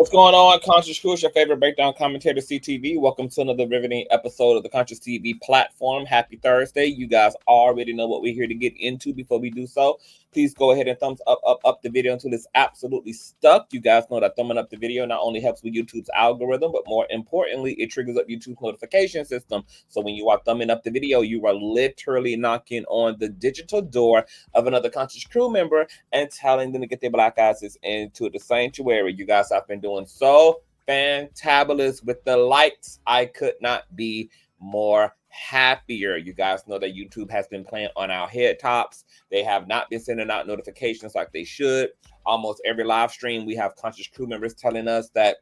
What's going on, Consciouztv? Your favorite breakdown commentator, CTV. Welcome to another riveting episode of the Consciouztv platform. Happy Thursday. You guys already know what we're here to get into. Before we do so, please go ahead and thumbs up the video until it's absolutely stuck. You guys know that thumbing up the video not only helps with YouTube's algorithm, but more importantly, it triggers up YouTube's notification system. So when you are thumbing up the video, you are literally knocking on the digital door of another Conscious crew member and telling them to get their black asses into the sanctuary. You guys have been doing so fantabulous with the likes. I could not be more happier. You guys know that YouTube has been playing on our head tops. They have not been sending out notifications like they should. Almost every live stream, we have Conscious crew members telling us that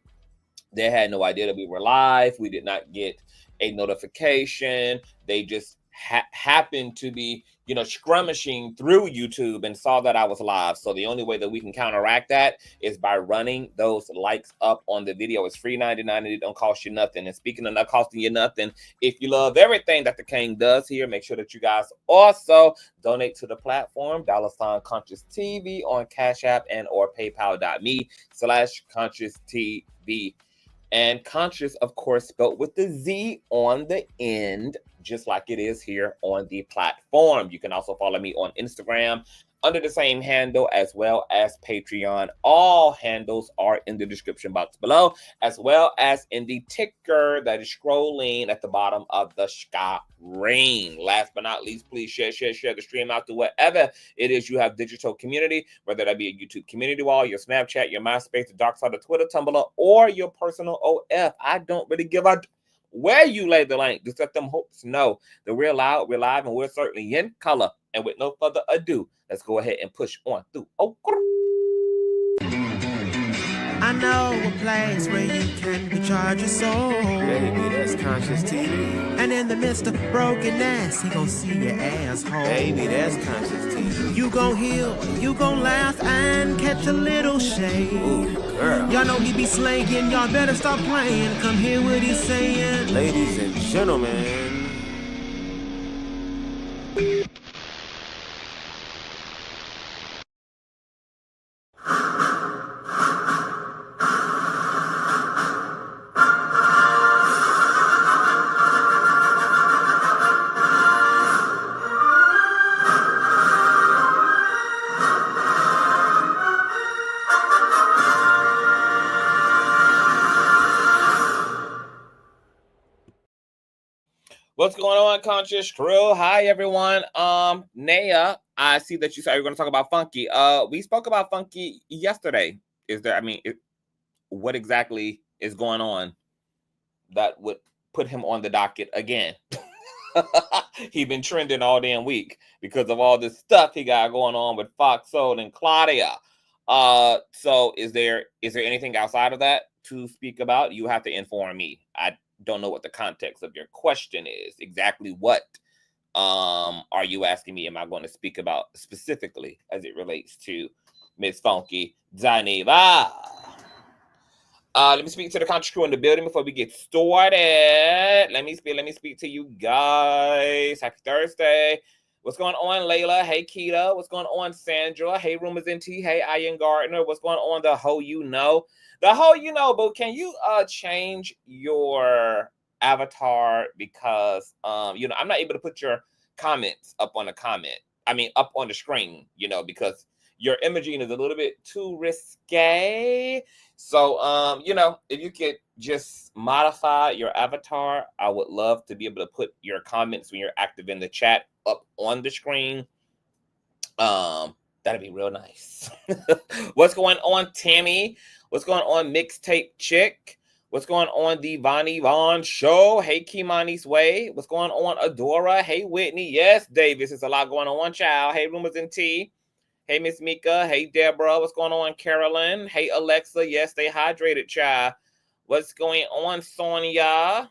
they had no idea that we were live. We did not get a notification. They just happened to be, skrummishing through YouTube and saw that I was live. So the only way that we can counteract that is by running those likes up on the video. It's free 99 and it don't cost you nothing. And speaking of not costing you nothing, if you love everything that the King does here, make sure that you guys also donate to the platform, $Consciouztv on Cash App and or paypal.me/Consciouztv. And Conscious, of course, spelled with the Z on the end, just like it is here on the platform. You can also follow me on Instagram under the same handle, as well as Patreon. All handles are in the description box below, as well as in the ticker that is scrolling at the bottom of the screen. Last but not least, please share the stream out to wherever it is you have digital community, whether that be a YouTube community wall, your Snapchat, your MySpace, the dark side of Twitter, Tumblr, or your personal OF. I don't really give a where you lay the link. Just let them hopes know that we're loud, we're live, and we're certainly in color. And with no further ado, let's go ahead and push on through. I know a place where you can recharge your soul. Baby, that's Consciouztv. And in the midst of brokenness, he gon' see your asshole. Baby, that's Consciouztv. You gon' heal, you gon' laugh and catch a little shade. Ooh, girl. Y'all know he be slaying, y'all better stop playing. Come hear what he's saying. Ladies and gentlemen. What's going on, Conscious crew? Hi, everyone. Naya, I see that you said you're going to talk about Funky. We spoke about Funky yesterday. What exactly is going on that would put him on the docket again? He's been trending all damn week because of all this stuff he got going on with Fox Soul and Claudia. So is there anything outside of that to speak about? You have to inform me. I don't know what the context of your question is. Exactly what are you asking me? Am I going to speak about specifically as it relates to Miss Funky Geneva? Let me speak to the Conscious crew in the building before we get started. Let me speak to you guys. Happy Thursday. What's going on, Layla? Hey, Keita. What's going on, Sandra? Hey, Rumors NT. Hey, Ian Gardner. What's going on, the Ho You Know? The Ho You Know, but can you change your avatar? Because, I'm not able to put your comments up on up on the screen, because your imaging is a little bit too risque. So, if you could just modify your avatar, I would love to be able to put your comments when you're active in the chat up on the screen. That'd be real nice. What's going on, Tammy? What's going on, Mixtape Chick? What's going on, the Vonnie Vaughn Show? Hey, Kimani's Way. What's going on, Adora? Hey, Whitney. Yes, Davis. There's a lot going on, child. Hey, Rumors and Tea. Hey, Miss Mika. Hey, Deborah. What's going on, Carolyn? Hey, Alexa. Yes, stay hydrated, child. What's going on, Sonia?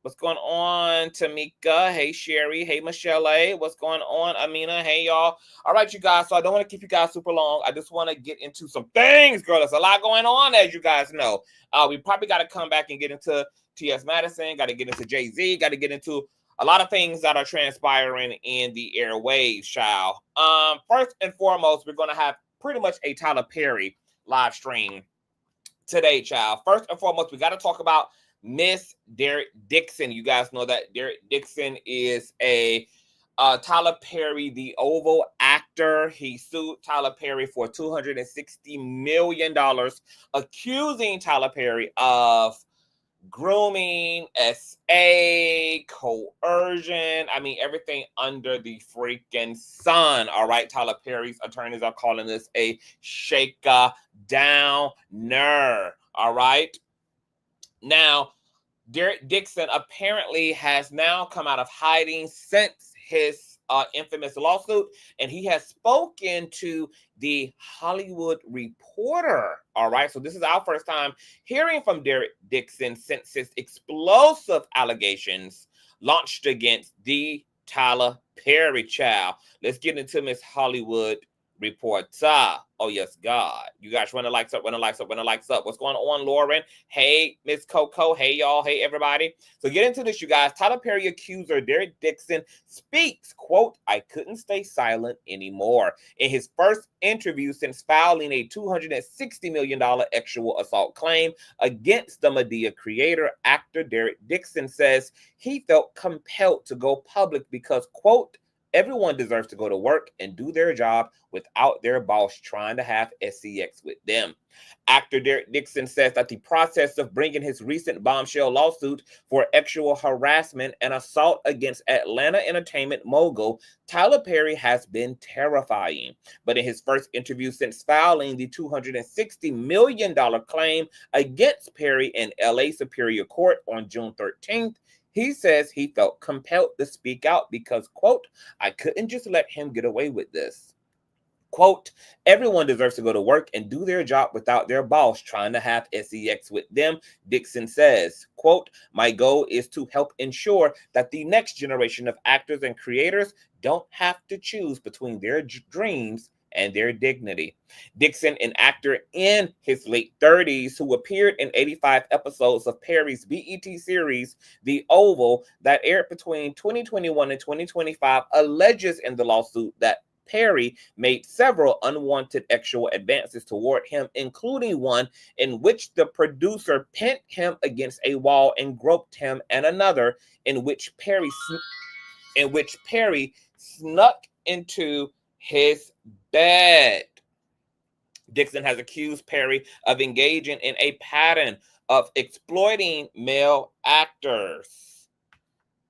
What's going on, Tamika? Hey, Sherry. Hey, Michelle. What's going on, Amina? Hey, y'all. All right, you guys. So I don't want to keep you guys super long. I just want to get into some things, girl. There's a lot going on, as you guys know. We probably got to come back and get into T.S. Madison. Got to get into Jay-Z. Got to get into a lot of things that are transpiring in the airwaves, child. First and foremost, we're going to have pretty much a Tyler Perry live stream today, child. First and foremost, we got to talk about Miss Derek Dixon. You guys know that Derek Dixon is a Tyler Perry, the Oval actor. He sued Tyler Perry for $260 million, accusing Tyler Perry of grooming, SA, coercion. I mean, everything under the freaking sun. All right. Tyler Perry's attorneys are calling this a shaker downer. All right. Now, Derek Dixon apparently has now come out of hiding since his infamous lawsuit, and he has spoken to the Hollywood Reporter. All right, so this is our first time hearing from Derek Dixon since his explosive allegations launched against the Tyler Perry child. Let's get into Miss Hollywood Reporter. Oh, yes, God. You guys run the likes up, run the likes up, run the likes up. What's going on, Lauren? Hey, Miss Coco. Hey, y'all. Hey, everybody. So get into this, you guys. Tyler Perry accuser Derek Dixon speaks, quote, "I couldn't stay silent anymore." In his first interview since filing a $260 million sexual assault claim against the Madea creator, actor Derek Dixon says he felt compelled to go public because, quote, "Everyone deserves to go to work and do their job without their boss trying to have sex with them." Actor Derek Dixon says that the process of bringing his recent bombshell lawsuit for sexual harassment and assault against Atlanta entertainment mogul Tyler Perry has been terrifying. But in his first interview since filing the $260 million claim against Perry in LA Superior Court on June 13th, he says he felt compelled to speak out because, quote, "I couldn't just let him get away with this." Quote, "Everyone deserves to go to work and do their job without their boss trying to have sex with them," Dixon says. Quote, "My goal is to help ensure that the next generation of actors and creators don't have to choose between their dreams and their dignity." Dixon, an actor in his late 30s who appeared in 85 episodes of Perry's BET series, The Oval, that aired between 2021 and 2025, alleges in the lawsuit that Perry made several unwanted sexual advances toward him, including one in which the producer pinned him against a wall and groped him, and another in which Perry snuck into his bed. Dixon has accused Perry of engaging in a pattern of exploiting male actors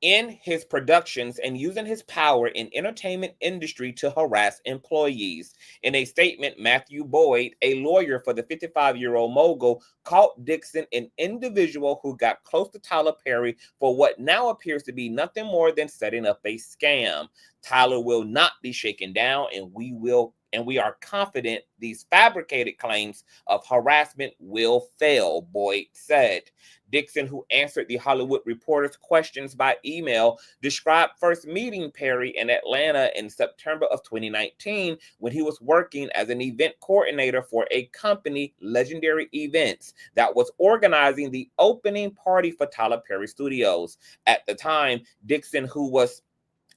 in his productions and using his power in entertainment industry to harass employees. In a statement, Matthew Boyd, a lawyer for the 55-year-old mogul, called Dixon an individual who got close to Tyler Perry for what now appears to be nothing more than setting up a scam. Tyler will not be shaken down, and we are confident these fabricated claims of harassment will fail, Boyd said. Dixon, who answered the Hollywood Reporter's questions by email, described first meeting Perry in Atlanta in September of 2019 when he was working as an event coordinator for a company, Legendary Events, that was organizing the opening party for Tyler Perry Studios. At the time, Dixon, who was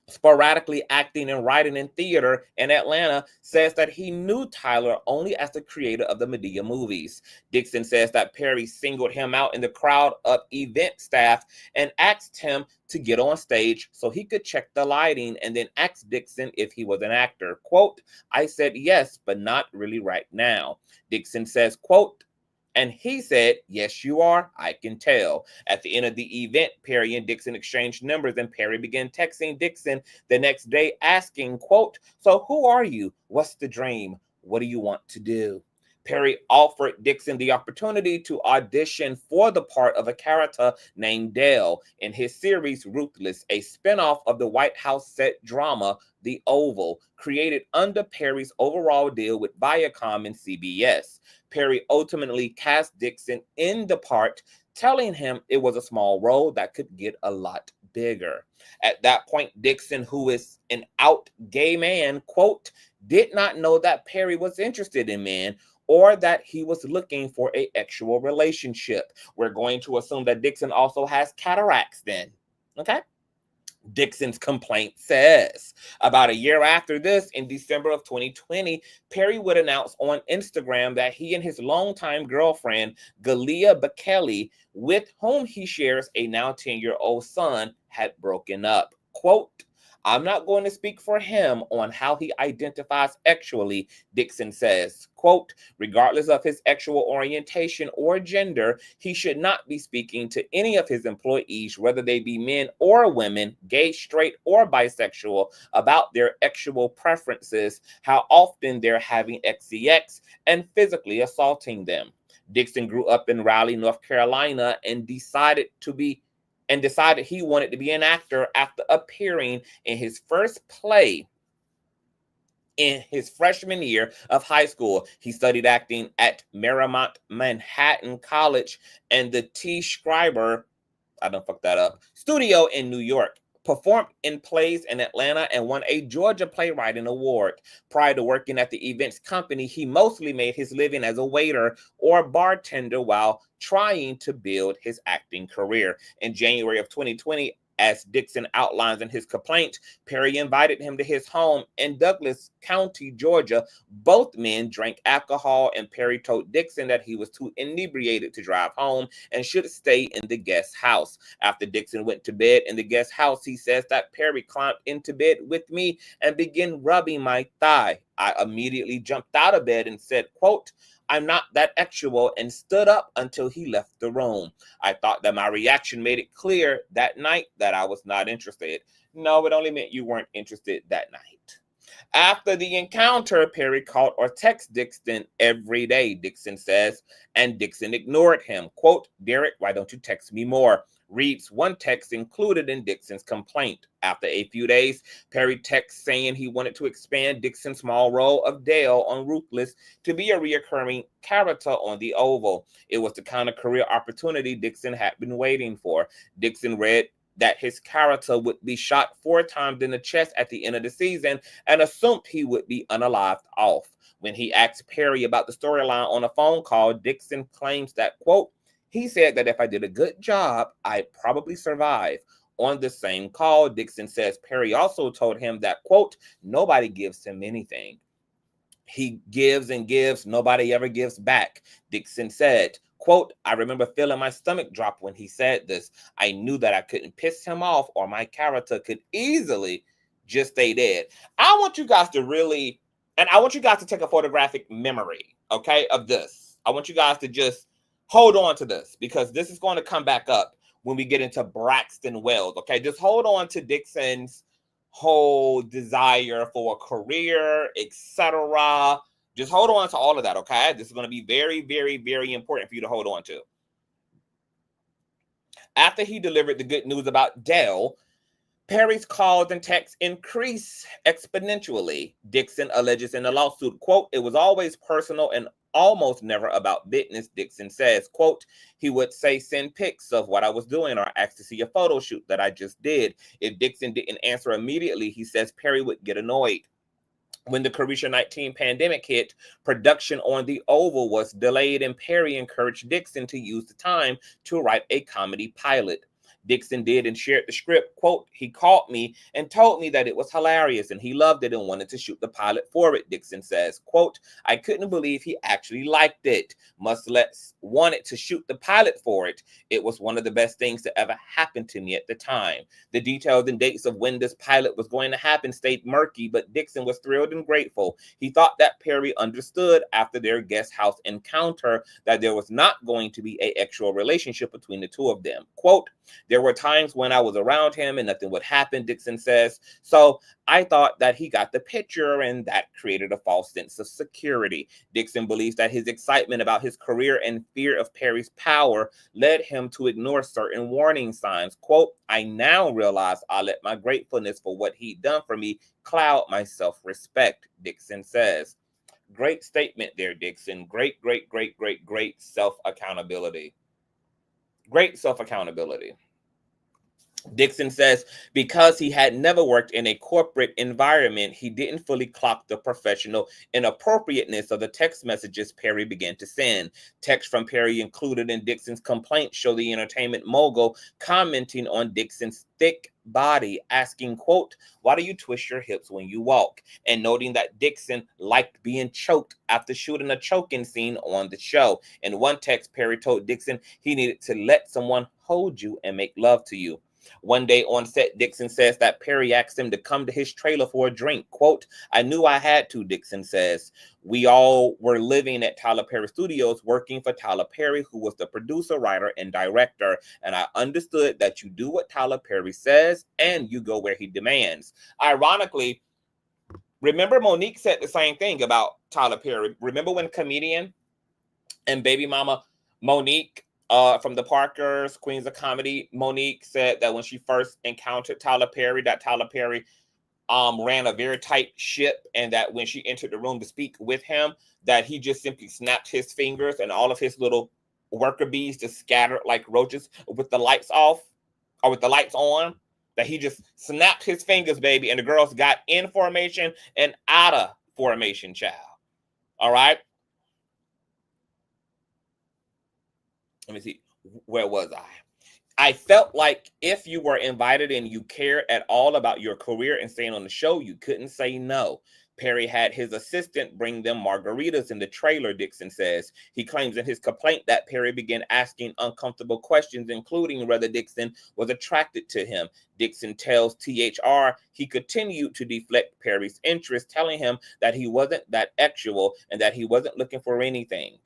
sporadically acting and writing in theater in Atlanta, says that he knew Tyler only as the creator of the Madea movies. Dixon says that Perry singled him out in the crowd of event staff and asked him to get on stage so he could check the lighting, and then asked Dixon if he was an actor. Quote, "I said yes, but not really right now." Dixon says, quote, "And he said, yes, you are. I can tell." At the end of the event, Perry and Dixon exchanged numbers, and Perry began texting Dixon the next day asking, quote, "So who are you? What's the dream? What do you want to do?" Perry offered Dixon the opportunity to audition for the part of a character named Dale in his series Ruthless, a spinoff of the White House set drama The Oval, created under Perry's overall deal with Viacom and CBS. Perry ultimately cast Dixon in the part, telling him it was a small role that could get a lot bigger. At that point, Dixon, who is an out gay man, quote, "did not know that Perry was interested in men or that he was looking for an actual relationship." We're going to assume that Dixon also has cataracts then. Okay? Dixon's complaint says. About a year after this, in December of 2020, Perry would announce on Instagram that he and his longtime girlfriend, Galea Bekele, with whom he shares a now 10-year-old son, had broken up. Quote, I'm not going to speak for him on how he identifies sexually, Dixon says. Quote, regardless of his sexual orientation or gender, he should not be speaking to any of his employees, whether they be men or women, gay, straight, or bisexual, about their sexual preferences, how often they're having sex, and physically assaulting them. Dixon grew up in Raleigh, North Carolina, and decided he wanted to be an actor after appearing in his first play in his freshman year of high school. He studied acting at Marymount Manhattan College and the T. Schreiber, I don't fuck that up, studio in New York. Performed in plays in Atlanta and won a Georgia Playwriting Award. Prior to working at the events company, he mostly made his living as a waiter or bartender while trying to build his acting career. In January of 2020, as Dixon outlines in his complaint, Perry invited him to his home in Douglas County, Georgia. Both men drank alcohol, and Perry told Dixon that he was too inebriated to drive home and should stay in the guest house. After Dixon went to bed in the guest house, he says that Perry climbed into bed with me and began rubbing my thigh. I immediately jumped out of bed and said, quote, I'm not that sexual, and stood up until he left the room. I thought that my reaction made it clear that night that I was not interested. No, it only meant you weren't interested that night. After the encounter, Perry called or texted Dixon every day, Dixon says, and Dixon ignored him. Quote, Derek, why don't you text me more? Reads one text included in Dixon's complaint. After a few days, Perry texts saying he wanted to expand Dixon's small role of Dale on Ruthless to be a reoccurring character on The Oval. It was the kind of career opportunity Dixon had been waiting for. Dixon read that his character would be shot 4 times in the chest at the end of the season and assumed he would be unalived off. When he asked Perry about the storyline on a phone call, Dixon claims that, quote, he said that if I did a good job, I'd probably survive. On the same call, Dixon says Perry also told him that, quote, nobody gives him anything. He gives and gives, nobody ever gives back. Dixon said, quote, I remember feeling my stomach drop when he said this. I knew that I couldn't piss him off or my character could easily just stay dead. I want you guys to really, and I want you guys to take a photographic memory, okay, of this. I want you guys to just hold on to this because this is going to come back up when we get into Braxton Wells, okay? Just hold on to Dixon's whole desire for a career, etc. Just hold on to all of that, okay? This is going to be very, very, very important for you to hold on to. After he delivered the good news about Dell, Perry's calls and texts increase exponentially. Dixon alleges in the lawsuit, quote, it was always personal and almost never about business, Dixon says. Quote, he would say, send pics of what I was doing or ask to see a photo shoot that I just did. If Dixon didn't answer immediately, he says Perry would get annoyed. When the COVID-19 pandemic hit, production on The Oval was delayed, and Perry encouraged Dixon to use the time to write a comedy pilot. Dixon did and shared the script. Quote, he called me and told me that it was hilarious and he loved it and wanted to shoot the pilot for it, Dixon says. Quote, I couldn't believe he actually liked it. Muslet's wanted to shoot the pilot for it. It was one of the best things that ever happened to me at the time. The details and dates of when this pilot was going to happen stayed murky, but Dixon was thrilled and grateful. He thought that Perry understood after their guest house encounter that there was not going to be an actual relationship between the two of them. Quote, there were times when I was around him and nothing would happen, Dixon says. So I thought that he got the picture and that created a false sense of security. Dixon believes that his excitement about his career and fear of Perry's power led him to ignore certain warning signs. Quote, I now realize I let my gratefulness for what he'd done for me cloud my self-respect, Dixon says. Great statement there, Dixon. Great, great, great, great, great self-accountability. Great self-accountability. Dixon says because he had never worked in a corporate environment, he didn't fully clock the professional inappropriateness of the text messages Perry began to send. Text from Perry included in Dixon's complaint show the entertainment mogul commenting on Dixon's thick body, asking, quote, "Why do you twist your hips when you walk?" and noting that Dixon liked being choked after shooting a choking scene on the show. In one text, Perry told Dixon he needed to let someone hold you and make love to you. One day on set, Dixon says that Perry asked him to come to his trailer for a drink. Quote, "I knew I had to," Dixon says. "We all were living at Tyler Perry Studios working for Tyler Perry, who was the producer, writer, and director. And I understood that you do what Tyler Perry says and you go where he demands." Ironically, remember Monique said the same thing about Tyler Perry. Remember when comedian and baby mama Monique from the Parkers, Queens of Comedy, Monique said that when she first encountered Tyler Perry, that Tyler Perry ran a very tight ship, and that when she entered the room to speak with him, that he just simply snapped his fingers and all of his little worker bees just scattered like roaches with the lights off or with the lights on, that he just snapped his fingers, baby, and the girls got in formation and out of formation, child. All right. Let me see, where was I? I felt like if you were invited and you cared at all about your career and staying on the show, you couldn't say no. Perry had his assistant bring them margaritas in the trailer, Dixon says. He claims in his complaint that Perry began asking uncomfortable questions, including whether Dixon was attracted to him. Dixon tells THR he continued to deflect Perry's interest, telling him that he wasn't that actual and that he wasn't looking for anything.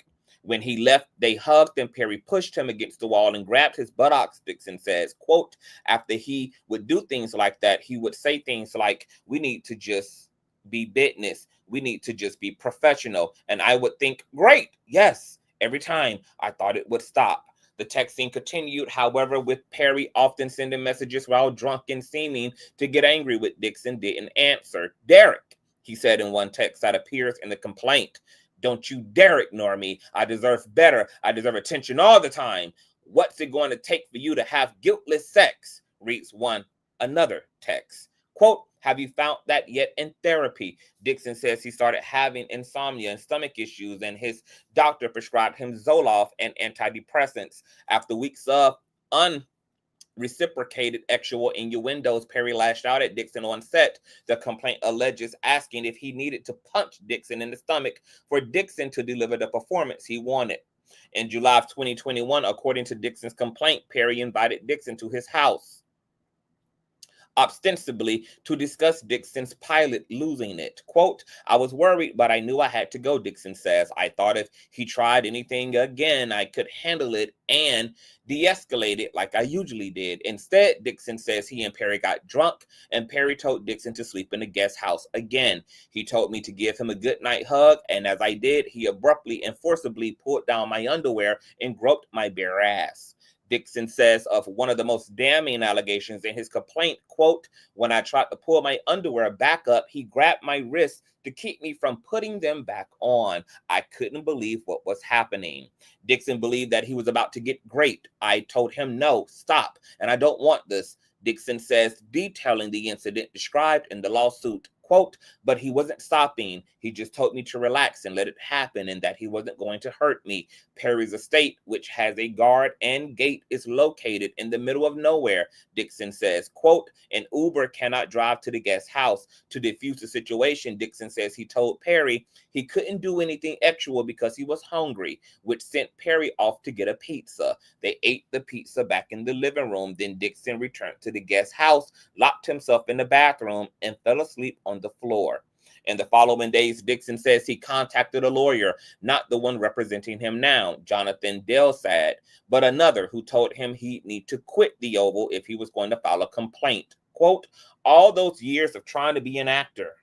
When he left, they hugged and Perry pushed him against the wall and grabbed his buttocks, Dixon says. Quote, after he would do things like that, he would say things like, "We need to just be business. We need to just be professional." And I would think, great, yes. Every time I thought it would stop. The texting continued, however, with Perry often sending messages while drunk and seeming to get angry with Dixon didn't answer. "Derek," he said in one text that appears in the complaint, "don't you dare ignore me. I deserve better. I deserve attention all the time. What's it going to take for you to have guiltless sex?" reads another text. Quote, "Have you found that yet in therapy?" Dixon says he started having insomnia and stomach issues, and his doctor prescribed him Zoloft and antidepressants. After weeks of reciprocated sexual innuendos, Perry lashed out at Dixon on set. The complaint alleges asking if he needed to punch Dixon in the stomach for Dixon to deliver the performance he wanted. In July of 2021, according to Dixon's complaint, Perry invited Dixon to his house, ostensibly to discuss Dixon's pilot losing it. Quote, "I was worried, but I knew I had to go," Dixon says. "I thought if he tried anything again, I could handle it and de-escalate it like I usually did. Instead," Dixon says, "he and Perry got drunk, and Perry told Dixon to sleep in the guest house again. He told me to give him a goodnight hug, and as I did, he abruptly and forcibly pulled down my underwear and groped my bare ass." Dixon says of one of the most damning allegations in his complaint, quote, "When I tried to pull my underwear back up, he grabbed my wrists to keep me from putting them back on. I couldn't believe what was happening." Dixon believed that he was about to get great. "I told him, no, stop, and I don't want this," Dixon says, detailing the incident described in the lawsuit. Quote, "But he wasn't stopping. He just told me to relax and let it happen and that he wasn't going to hurt me." Perry's estate, which has a guard and gate, is located in the middle of nowhere, Dixon says. Quote, "An Uber cannot drive to the guest house." To defuse the situation, Dixon says he told Perry he couldn't do anything actual because he was hungry, which sent Perry off to get a pizza. They ate the pizza back in the living room. Then Dixon returned to the guest house, locked himself in the bathroom, and fell asleep on the floor. In the following days, Dixon says he contacted a lawyer, not the one representing him now, Jonathan Delsad, but another who told him he'd need to quit the Oval if he was going to file a complaint. Quote, "All those years of trying to be an actor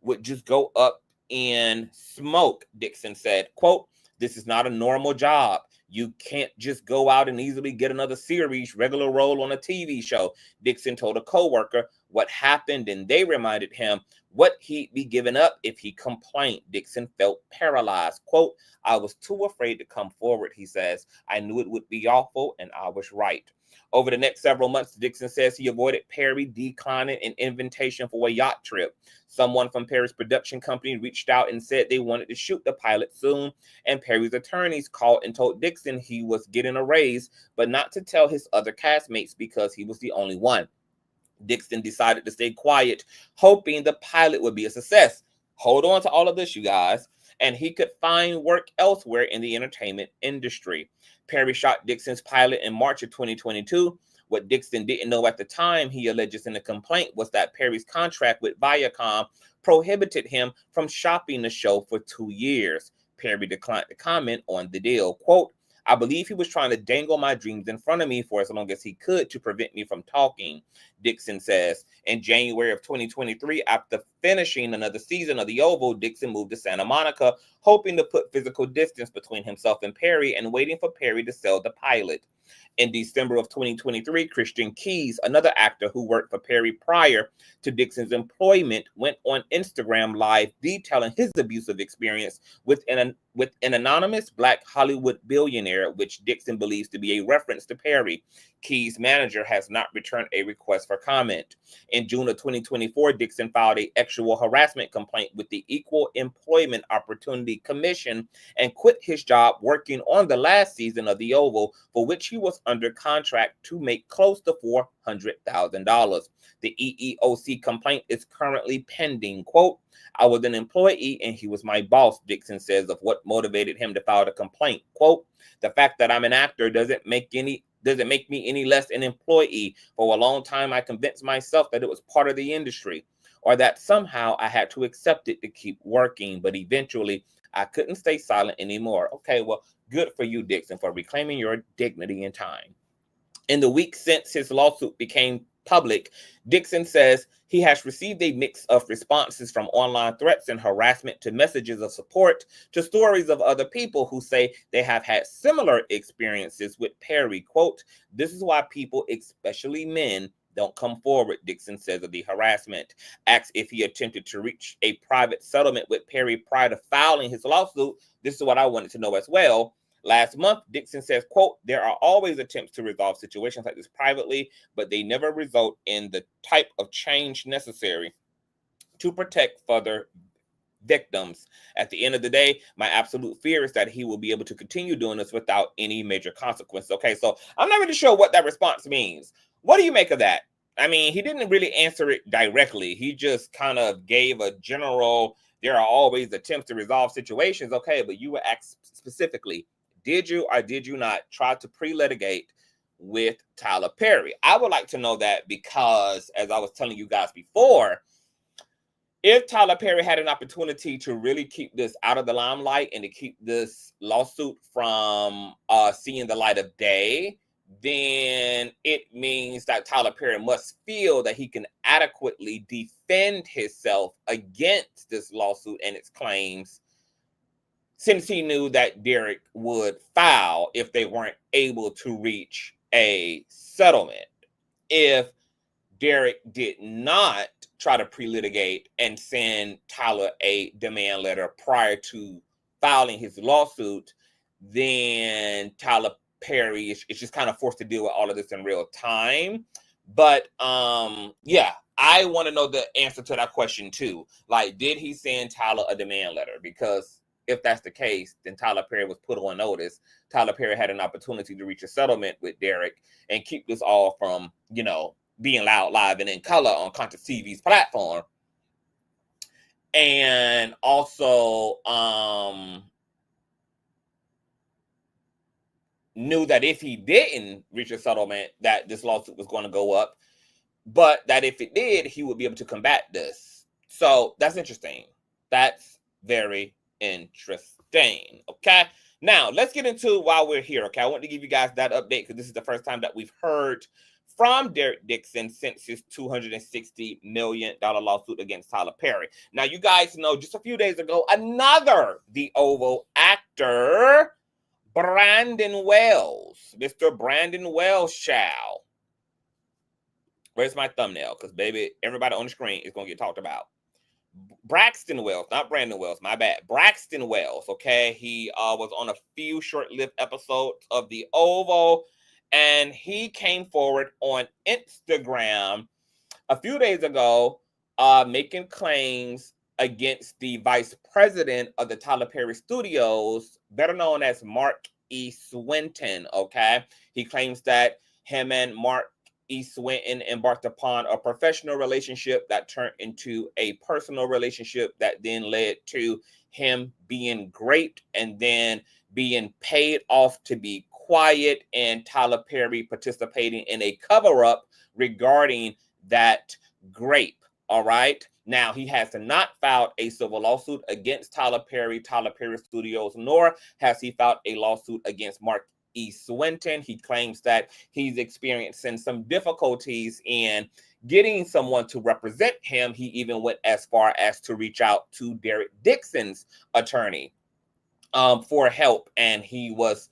would just go up in smoke," Dixon said. Quote, "This is not a normal job. You can't just go out and easily get another series, regular role on a TV show." Dixon told a coworker what happened, and they reminded him what he'd be giving up if he complained. Dixon felt paralyzed. Quote, "I was too afraid to come forward," he says. "I knew it would be awful, and I was right." Over the next several months, Dixon says he avoided Perry declining an invitation for a yacht trip. Someone from Perry's production company reached out and said they wanted to shoot the pilot soon, and Perry's attorneys called and told Dixon he was getting a raise, but not to tell his other castmates because he was the only one. Dixon decided to stay quiet, hoping the pilot would be a success. Hold on to all of this, you guys. And he could find work elsewhere in the entertainment industry. Perry shot Dixon's pilot in March of 2022. What Dixon didn't know at the time, he alleges in the complaint, was that Perry's contract with Viacom prohibited him from shopping the show for 2 years. Perry declined to comment on the deal. Quote, I believe he was trying to dangle my dreams in front of me for as long as he could to prevent me from talking, Dixon says. In January of 2023, after finishing another season of The Oval, Dixon moved to Santa Monica, hoping to put physical distance between himself and Perry and waiting for Perry to sell the pilot. In December of 2023, Christian Keys, another actor who worked for Perry prior to Dixon's employment, went on Instagram Live detailing his abusive experience with an anonymous Black Hollywood billionaire, which Dixon believes to be a reference to Perry. Keys' manager has not returned a request for comment. In June of 2024, Dixon filed a sexual harassment complaint with the Equal Employment Opportunity Commission and quit his job working on the last season of The Oval, for which he was under contract to make close to $400,000. The EEOC complaint is currently pending. Quote, I was an employee and he was my boss, Dixon says of what motivated him to file the complaint. Quote, the fact that I'm an actor doesn't make me any less an employee. For a long time, I convinced myself that it was part of the industry or that somehow I had to accept it to keep working. But eventually, I couldn't stay silent anymore. Okay, well, good for you, Dixon, for reclaiming your dignity and time. In the week since his lawsuit became public, Dixon says he has received a mix of responses from online threats and harassment to messages of support to stories of other people who say they have had similar experiences with Perry. Quote, this is why people, especially men, don't come forward, Dixon says of the harassment. Asked if he attempted to reach a private settlement with Perry prior to filing his lawsuit. This is what I wanted to know as well. Last month, Dixon says, quote, there are always attempts to resolve situations like this privately, but they never result in the type of change necessary to protect further victims. At the end of the day, my absolute fear is that he will be able to continue doing this without any major consequences. Okay, so I'm not really sure what that response means. What do you make of that? I mean, he didn't really answer it directly. He just kind of gave a general, there are always attempts to resolve situations. Okay, but you were asked specifically, did you or did you not try to pre-litigate with Tyler Perry? I would like to know that because, as I was telling you guys before, if Tyler Perry had an opportunity to really keep this out of the limelight and to keep this lawsuit from seeing the light of day, then it means that Tyler Perry must feel that he can adequately defend himself against this lawsuit and its claims, since he knew that Derek would file if they weren't able to reach a settlement. If Derek did not try to pre-litigate and send Tyler a demand letter prior to filing his lawsuit, then Tyler Perry is just kind of forced to deal with all of this in real time. But yeah, I want to know the answer to that question too. Like, did he send Tyler a demand letter? Because if that's the case, then Tyler Perry was put on notice. Tyler Perry had an opportunity to reach a settlement with Derek and keep this all from, being loud, live, and in color on Consciouztv's platform. And also knew that if he didn't reach a settlement, that this lawsuit was going to go up, but that if it did, he would be able to combat this. So that's interesting. That's very interesting. Okay, now let's get into while we're here. Okay, I want to give you guys that update because this is the first time that we've heard from Derek Dixon since his $260 million lawsuit against Tyler Perry. Now, you guys know just a few days ago, another The Oval actor, Brandon Wells, Mr. Brandon Wells shall. Where's my thumbnail? Because, baby, everybody on the screen is going to get talked about. Braxton Wells, not Brandon Wells, my bad. Braxton Wells, okay? He was on a few short-lived episodes of The Oval, And he came forward on Instagram a few days ago, making claims against the vice president of the Tyler Perry Studios, better known as Mark E. Swinton, okay? He claims that him and Mark E. Swinton embarked upon a professional relationship that turned into a personal relationship that then led to him being raped and then being paid off to be quiet, and Tyler Perry participating in a cover-up regarding that grape. All right. Now, he has not filed a civil lawsuit against Tyler Perry Studios, nor has he filed a lawsuit against Mark E. Swinton. He claims that he's experiencing some difficulties in getting someone to represent him. He even went as far as to reach out to Dixon's attorney for help, and he was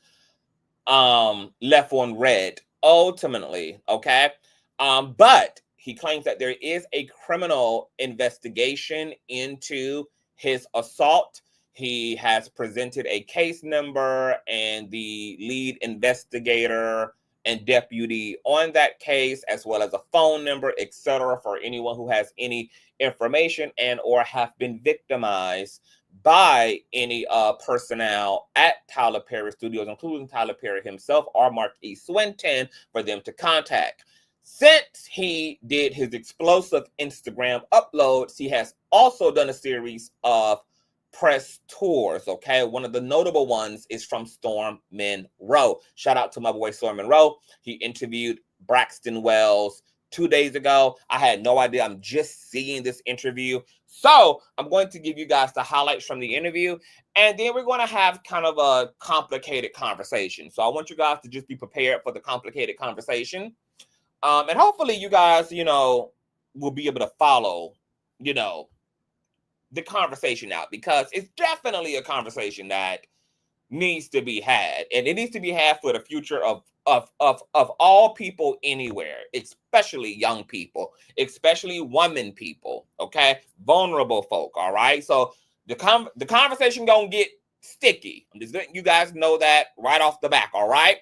left on red ultimately. Okay. But he claims that there is a criminal investigation into his assault. He has presented a case number and the lead investigator and deputy on that case, as well as a phone number, etc., for anyone who has any information and or have been victimized by any personnel at Tyler Perry Studios, including Tyler Perry himself or Mark E. Swinton, for them to contact. Since he did his explosive Instagram uploads, he has also done a series of press tours, okay? One of the notable ones is from Storm Monroe. Shout out to my boy Storm Monroe. He interviewed Braxton Wells 2 days ago. I had no idea. I'm just seeing this interview. So I'm going to give you guys the highlights from the interview, and then we're going to have kind of a complicated conversation. So I want you guys to just be prepared for the complicated conversation. And hopefully you guys, will be able to follow, the conversation out, because it's definitely a conversation that needs to be had, and it needs to be had for the future of all people anywhere, especially young people, especially women people, okay, vulnerable folk. All right, so the conversation gonna get sticky. I'm just letting you guys know that right off the back. All right,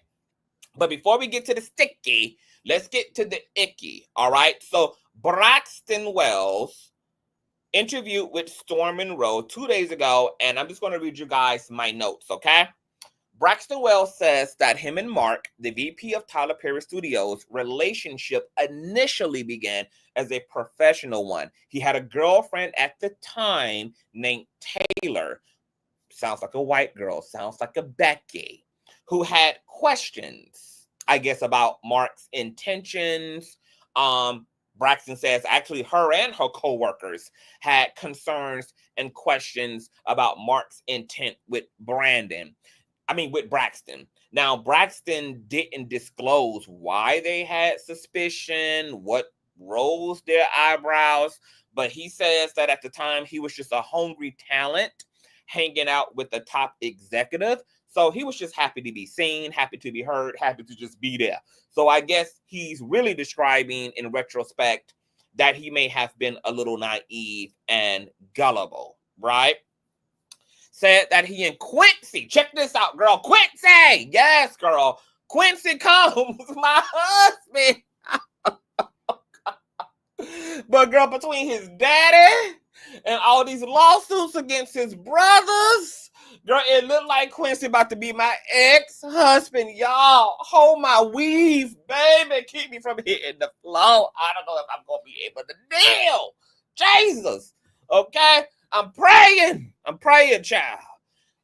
but before we get to the sticky, let's get to the icky. All right, so Braxton Wells interviewed with Storm Monroe 2 days ago, and I'm just going to read you guys my notes, okay? Braxton Wells says that him and Mark, the VP of Tyler Perry Studios, relationship initially began as a professional one. He had a girlfriend at the time named Taylor. Sounds like a white girl, sounds like a Becky, who had questions, I guess, about Mark's intentions. Braxton says actually her and her co-workers had concerns and questions about Mark's intent with Braxton. Now, Braxton didn't disclose why they had suspicion, what rose their eyebrows, but he says that at the time he was just a hungry talent hanging out with the top executive. So he was just happy to be seen, happy to be heard, happy to just be there. So I guess he's really describing in retrospect that he may have been a little naive and gullible, right? Said that he and Quincy, check this out, girl, Quincy, yes, girl, Quincy Combs, my husband. But girl, between his daddy and all these lawsuits against his brothers, girl, it looked like Quincy about to be my ex-husband. Y'all, hold my weave, baby. Keep me from hitting the floor. I don't know if I'm going to be able to deal. Jesus. Okay? I'm praying, child.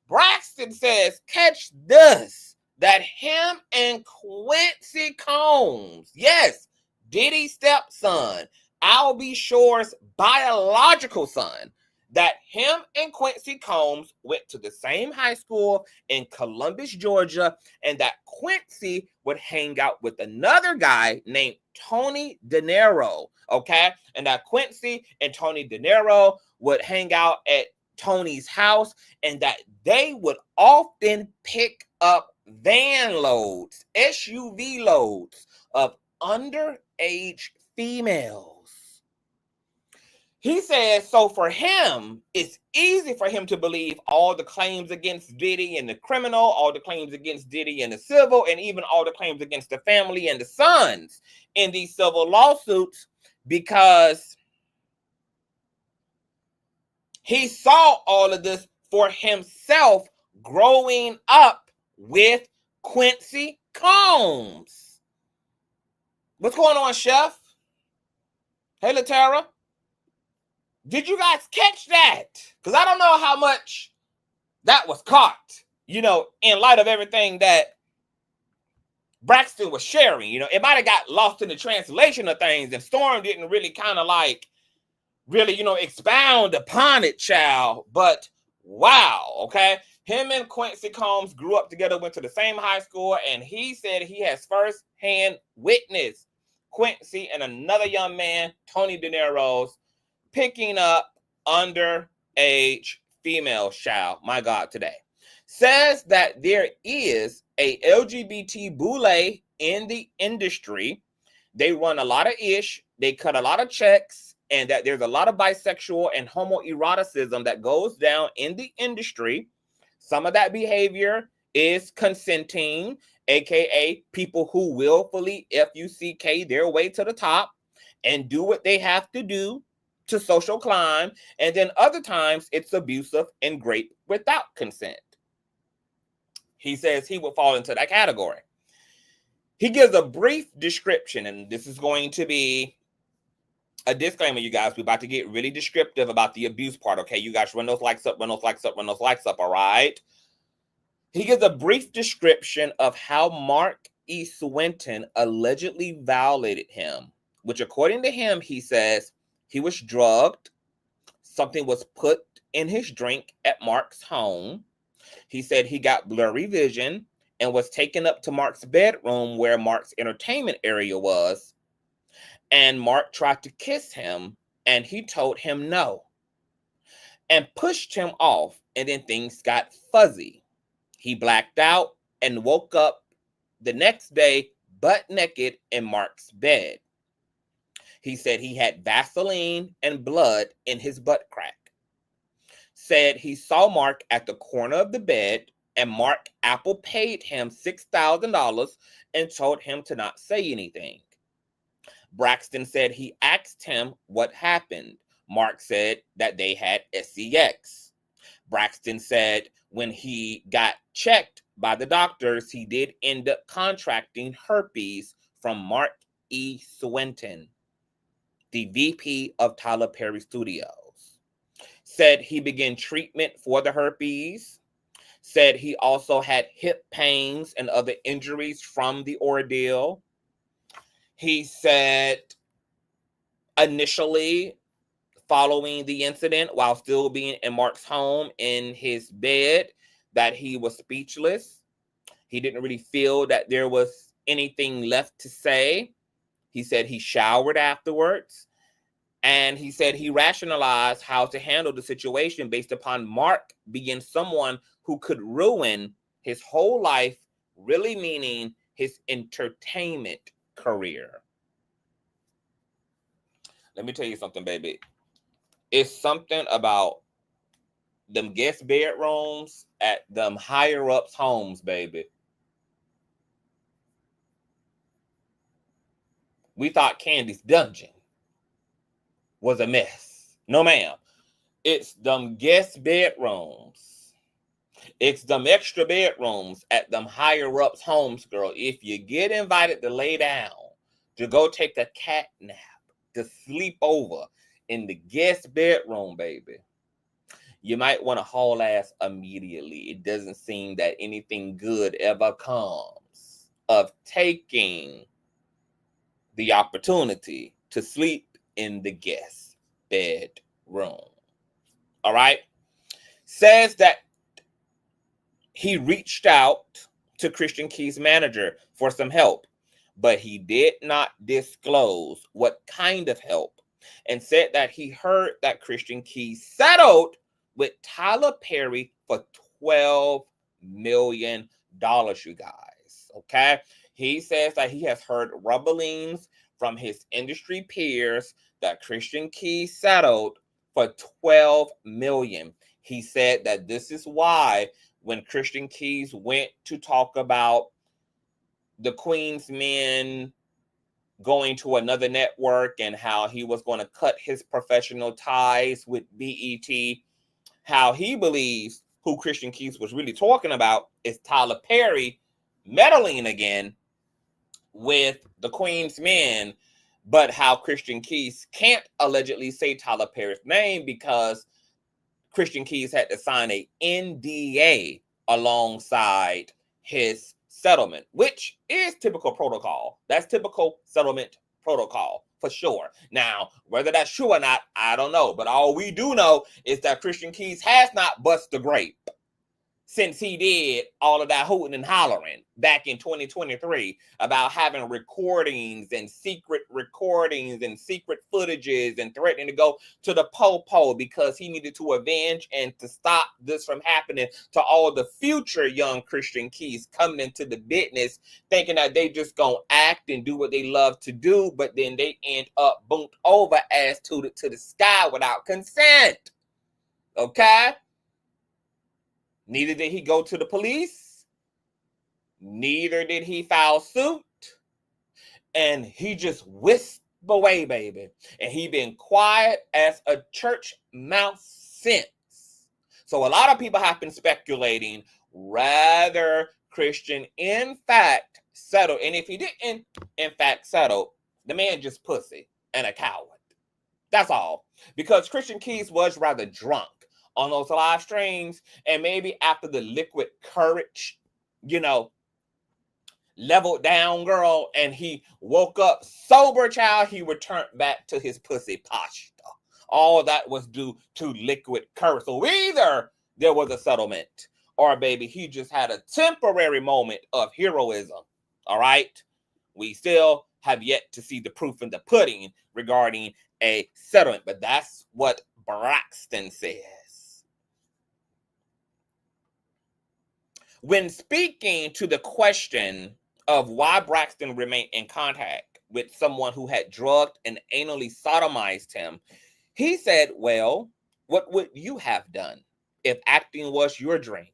Braxton says, catch this, that him and Quincy Combs, yes, Diddy's stepson, Albie Shore's biological son, that him and Quincy Combs went to the same high school in Columbus, Georgia, and that Quincy would hang out with another guy named Tony De Niro, okay? And that Quincy and Tony De Niro would hang out at Tony's house, and that they would often pick up van loads, SUV loads of underage females. He says, so for him, it's easy for him to believe all the claims against Diddy and the criminal, all the claims against Diddy and the civil, and even all the claims against the family and the sons in these civil lawsuits, because he saw all of this for himself growing up with Quincy Combs. What's going on, Chef? Hey, LaTara. Did you guys catch that? Because I don't know how much that was caught, you know, in light of everything that Braxton was sharing. You know, it might have got lost in the translation of things, and Storm didn't really kind of like really, you know, expound upon it, child. But wow, okay? Him and Quincy Combs grew up together, went to the same high school, and he said he has firsthand witnessed Quincy and another young man, Tony De Niro's, picking up underage female child. My God, today. Says that there is a LGBT boule in the industry. They run a lot of ish. They cut a lot of checks. And that there's a lot of bisexual and homoeroticism that goes down in the industry. Some of that behavior is consenting, aka people who willfully FUCK their way to the top and do what they have to do to social climb. And then other times it's abusive and rape without consent. He says he will fall into that category. He gives a brief description, and this is going to be a disclaimer, you guys. We're about to get really descriptive about the abuse part, okay? You guys run those likes up, run those likes up, run those likes up, all right? He gives a brief description of how Mark E. Swinton allegedly violated him, which according to him, he says he was drugged. Something was put in his drink at Mark's home. He said he got blurry vision and was taken up to Mark's bedroom where Mark's entertainment area was. And Mark tried to kiss him, and he told him no and pushed him off, and then things got fuzzy. He blacked out and woke up the next day butt naked in Mark's bed. He said he had Vaseline and blood in his butt crack. Said he saw Mark at the corner of the bed, and Mark Apple paid him $6,000 and told him to not say anything. Braxton said he asked him what happened. Mark said that they had sex. Braxton said when he got checked by the doctors, he did end up contracting herpes from Mark E. Swinton, the VP of Tyler Perry Studios. Said he began treatment for the herpes. Said he also had hip pains and other injuries from the ordeal. He said initially, following the incident, while still being in Mark's home in his bed, that he was speechless. He didn't really feel that there was anything left to say. He said he showered afterwards. And he said he rationalized how to handle the situation based upon Mark being someone who could ruin his whole life, really meaning his entertainment career. Let me tell you something, baby. It's something about them guest bedrooms at them higher ups' homes, baby. We thought Candy's dungeon was a mess. No, ma'am. It's them guest bedrooms. It's them extra bedrooms at them higher ups' homes, girl. If you get invited to lay down, to go take a cat nap, to sleep over in the guest bedroom, baby, you might want to haul ass immediately. It doesn't seem that anything good ever comes of taking the opportunity to sleep in the guest bedroom. All right? Says that he reached out to Christian Key's manager for some help, but he did not disclose what kind of help, and said that he heard that Christian Key settled with Tyler Perry for $12 million, you guys. Okay? He says that he has heard rumblings from his industry peers that Christian Keys settled for $12 million. He said that this is why when Christian Keys went to talk about the Queen's Men going to another network and how he was going to cut his professional ties with BET, how he believes who Christian Keys was really talking about is Tyler Perry meddling again with the Queen's Men, but how Christian Keys can't allegedly say Tyler Perry's name because Christian Keys had to sign a NDA alongside his settlement, which is typical protocol. That's typical settlement protocol for sure. Now, whether that's true or not, I don't know. But all we do know is that Christian Keys has not bust the grape since he did all of that hooting and hollering back in 2023 about having recordings and secret footages and threatening to go to the po-po because he needed to avenge and to stop this from happening to all the future young Christian Keys coming into the business thinking that they just gonna act and do what they love to do, but then they end up bumped over ass to the sky without consent. Okay? Neither did he go to the police. Neither did he file suit. And he just whisked away, baby. And he been quiet as a church mouse since. So a lot of people have been speculating rather Christian in fact settled. And if he didn't in fact settle, the man just pussy and a coward. That's all. Because Christian Keys was rather drunk on those live streams, and maybe after the liquid courage, leveled down, girl, and he woke up sober, child, he returned back to his pussy posture. All that was due to liquid courage. So either there was a settlement, or baby, he just had a temporary moment of heroism. All right? We still have yet to see the proof in the pudding regarding a settlement, but that's what Braxton says. When speaking to the question of why Braxton remained in contact with someone who had drugged and anally sodomized him, he said, well, what would you have done if acting was your dreams?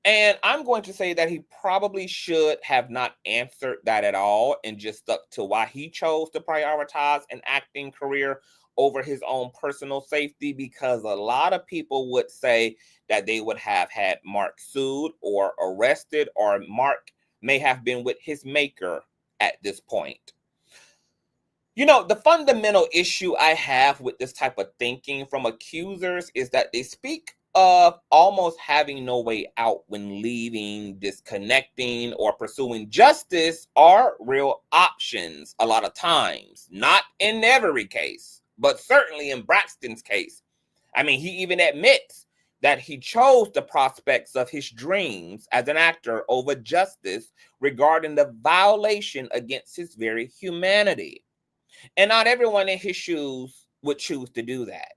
And I'm going to say that he probably should have not answered that at all and just stuck to why he chose to prioritize an acting career over his own personal safety, because a lot of people would say that they would have had Mark sued or arrested, or Mark may have been with his maker at this point. The fundamental issue I have with this type of thinking from accusers is that they speak of almost having no way out when leaving, disconnecting, or pursuing justice are real options a lot of times. Not in every case, but certainly in Braxton's case. I mean, he even admits that he chose the prospects of his dreams as an actor over justice regarding the violation against his very humanity. And not everyone in his shoes would choose to do that.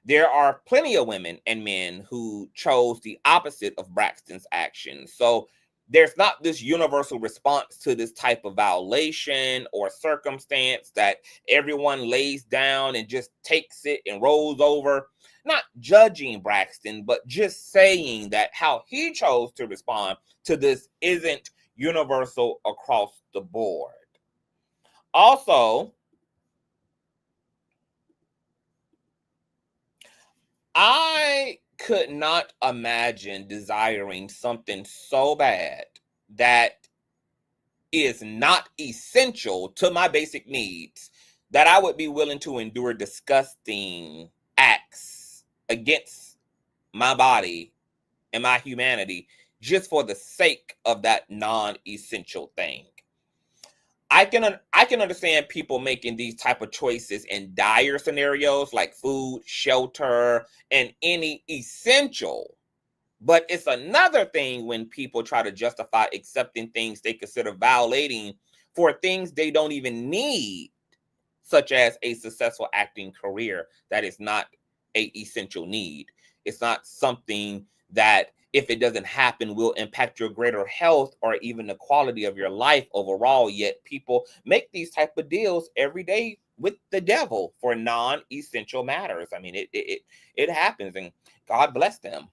There are plenty of women and men who chose the opposite of Braxton's actions. So there's not this universal response to this type of violation or circumstance that everyone lays down and just takes it and rolls over. Not judging Braxton, but just saying that how he chose to respond to this isn't universal across the board. Also, I could not imagine desiring something so bad that is not essential to my basic needs that I would be willing to endure disgusting acts against my body and my humanity just for the sake of that non-essential thing. I can understand people making these type of choices in dire scenarios like food, shelter, and any essential. But it's another thing when people try to justify accepting things they consider violating for things they don't even need, such as a successful acting career that is not an essential need. It's not something that, if it doesn't happen, will impact your greater health or even the quality of your life overall. Yet people make these type of deals every day with the devil for non-essential matters. I mean, it happens, and God bless them.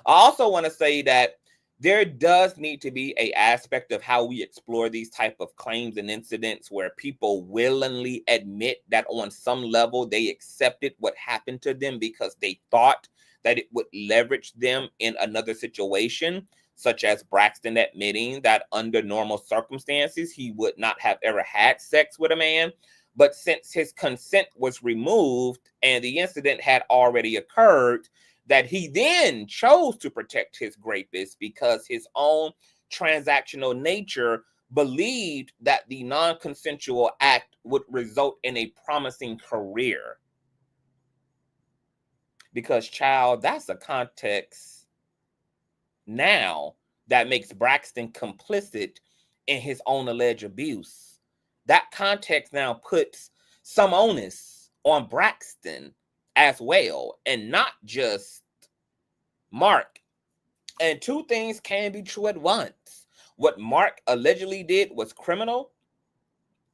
I also want to say that there does need to be an aspect of how we explore these type of claims and incidents where people willingly admit that on some level they accepted what happened to them because they thought that it would leverage them in another situation, such as Braxton admitting that under normal circumstances he would not have ever had sex with a man. But since his consent was removed and the incident had already occurred, that he then chose to protect his rapist because his own transactional nature believed that the non-consensual act would result in a promising career. Because, child, that's a context now that makes Braxton complicit in his own alleged abuse. That context now puts some onus on Braxton as well, and not just Mark. And two things can be true at once. What Mark allegedly did was criminal